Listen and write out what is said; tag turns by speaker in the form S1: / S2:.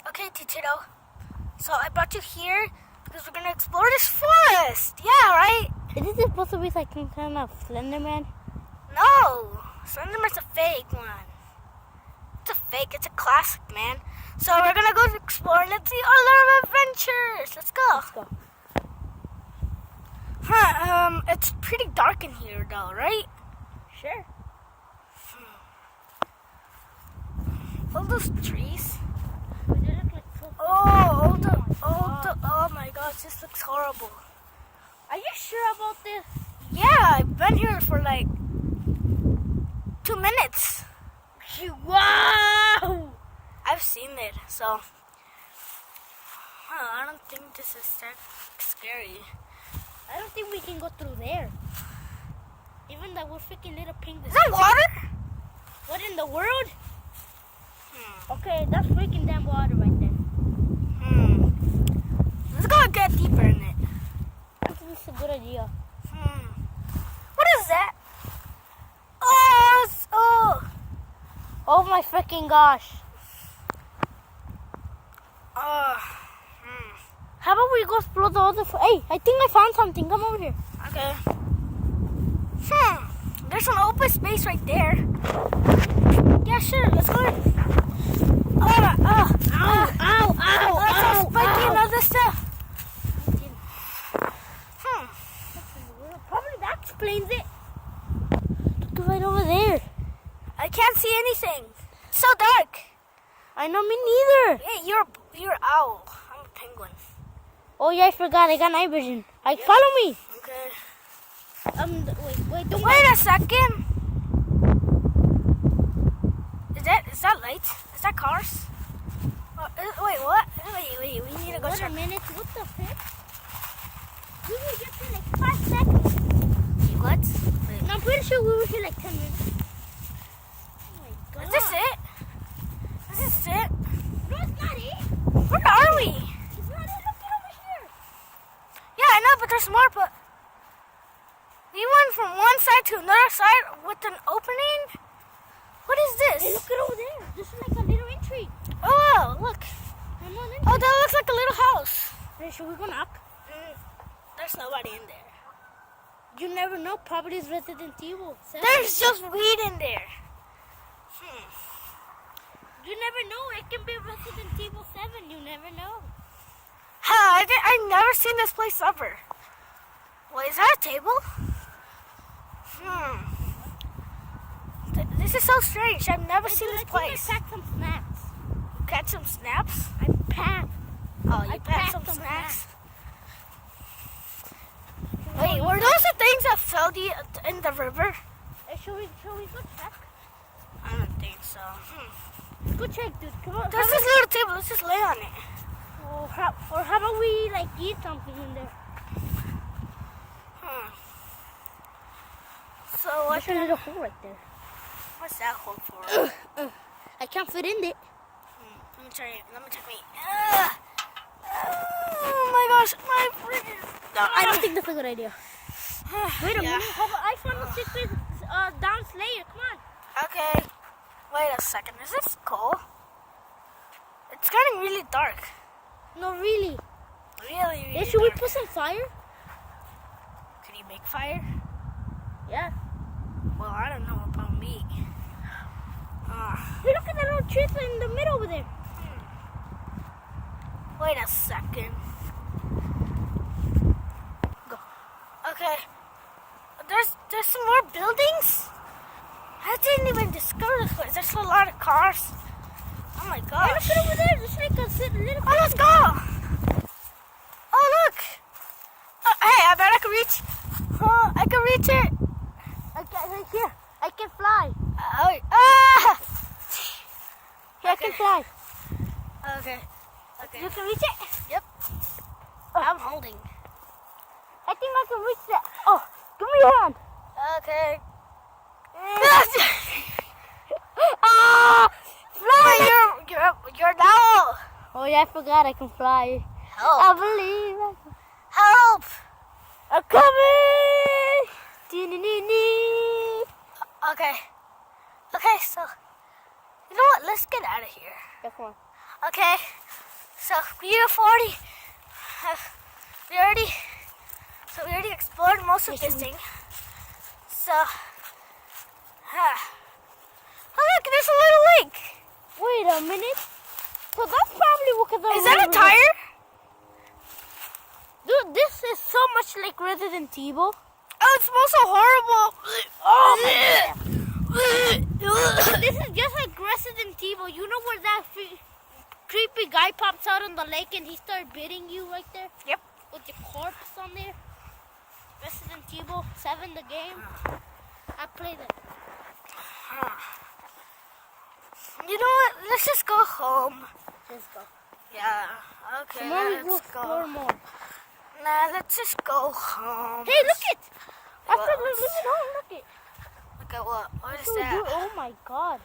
S1: Okay, Tito. So I brought you here because we're gonna explore this forest. Yeah, right?
S2: Is this supposed to be like some kind of Slenderman?
S1: No, Slenderman's a fake one. It's a fake. It's a classic, man. So we're gonna go explore and let's see all our adventures. Let's go.
S2: Let's go.
S1: It's pretty dark in here, though, right?
S2: Sure.
S1: All those trees.
S2: They look like so
S1: Oh my gosh, this looks horrible.
S2: Are you sure about this?
S1: Yeah, I've been here for like 2 minutes.
S2: Wow!
S1: I've seen it, so I don't think this is that scary.
S2: I don't think we can go through there. Even though we're freaking little penguins.
S1: Is that water?
S2: What in the world? Okay, that's freaking damn water right there.
S1: Let's go get deeper in it.
S2: I think this is a good idea.
S1: What is that?
S2: Oh my freaking gosh. How about we go explore the other... Hey, I think I found something. Come over here.
S1: Okay. There's an open space right there. Yeah, sure. Let's go.
S2: Ow,
S1: Spiky and other stuff.
S2: Probably that explains it. Look right over there.
S1: I can't see anything. It's so dark.
S2: I know, me neither.
S1: Hey, you're owl. I'm a penguin.
S2: Oh yeah, I forgot. I got night vision. Follow me.
S1: Okay.
S2: Wait, don't
S1: Wait a second. Is that lights? Is that cars? Wait, what? Wait, we need to go
S2: Wait a
S1: check.
S2: minute. What the heck? We were just here like 5 seconds.
S1: Wait, what? Wait.
S2: No, I'm pretty sure we were here like 10 minutes. Oh my god.
S1: Is this it? Is this it?
S2: No, it's not it.
S1: Where are we?
S2: It's not it. Look over here.
S1: Yeah, I know, but there's more, but we went from one side to another side with an opening? What is
S2: Hey,
S1: this?
S2: look it over there. This is like a little entry.
S1: Oh, look.
S2: Come on in.
S1: Oh, that looks like a little house.
S2: Hey, should we go knock?
S1: There's nobody in there.
S2: You never know. Probably it's Resident Evil 7.
S1: There's just weed in there.
S2: You never know. It can be Resident Evil 7. You never know.
S1: I've never seen this place ever. Wait, is that a table? This is so strange. I've never seen this place.
S2: I packed some snacks.
S1: You got some snaps?
S2: I packed.
S1: Oh, you packed some snacks? Wait, were those the things that fell in the river?
S2: Hey, should we go check?
S1: I don't think so.
S2: Go check, dude. Come on.
S1: There's this little table. Let's just lay on it.
S2: Or how about we like eat something in there?
S1: So what's
S2: There's a little hole right there.
S1: What's that hole for?
S2: I can't fit in it.
S1: Let me try it. Let me check me. Oh my gosh, my freaking.
S2: No, I don't think that's a good idea. Wait a
S1: Yeah.
S2: minute. How about I found a secret down layer. Come on.
S1: Okay. Wait a second. Is this coal? It's getting really dark.
S2: No, really.
S1: Really,
S2: Hey,
S1: really
S2: should we
S1: dark.
S2: put some fire?
S1: Can you make fire?
S2: Yeah.
S1: Well, I don't know about me.
S2: Hey, look at that little tree in the middle over there.
S1: Wait a second.
S2: Go.
S1: Okay. There's some more buildings? I didn't even discover this place. There's a lot of cars. Oh my
S2: Hey,
S1: gosh.
S2: look at over there. There's like a little.
S1: Oh, let's go. Oh, look. Hey, I bet I can reach. I can reach it.
S2: Right here. I can fly. Yeah, I can fly.
S1: Okay.
S2: You can reach it?
S1: Yep. I'm holding.
S2: I think I can reach that. Oh, give me your hand.
S1: Okay.
S2: Fly!
S1: You're now.
S2: Oh yeah, I forgot I can fly.
S1: Help.
S2: I believe I can.
S1: Help.
S2: I'm coming! Dee-dee-dee-dee.
S1: Okay. Okay, so you know what? Let's get out of here.
S2: Yeah, come on.
S1: Okay, so we are 40. We already explored most of this thing. So, oh look, there's a little lake.
S2: Wait a minute. So that's probably because
S1: Is that a tire?
S2: Dude, this is so much like Resident Evil.
S1: Oh, it smells so horrible.
S2: Oh This is just like Resident Evil. You know where that creepy guy pops out on the lake and he starts biting you right there?
S1: Yep.
S2: With the corpse on there? Resident Evil 7, the game. I played it.
S1: You know what? Let's just go home.
S2: Let's go.
S1: Yeah. Okay.
S2: Tomorrow we will
S1: Let's
S2: explore
S1: go.
S2: more.
S1: Nah, let's just go home.
S2: Hey, look it! I
S1: What?
S2: said we're moving home, look it.
S1: Look at what? What is
S2: Dude,
S1: that?
S2: oh my god.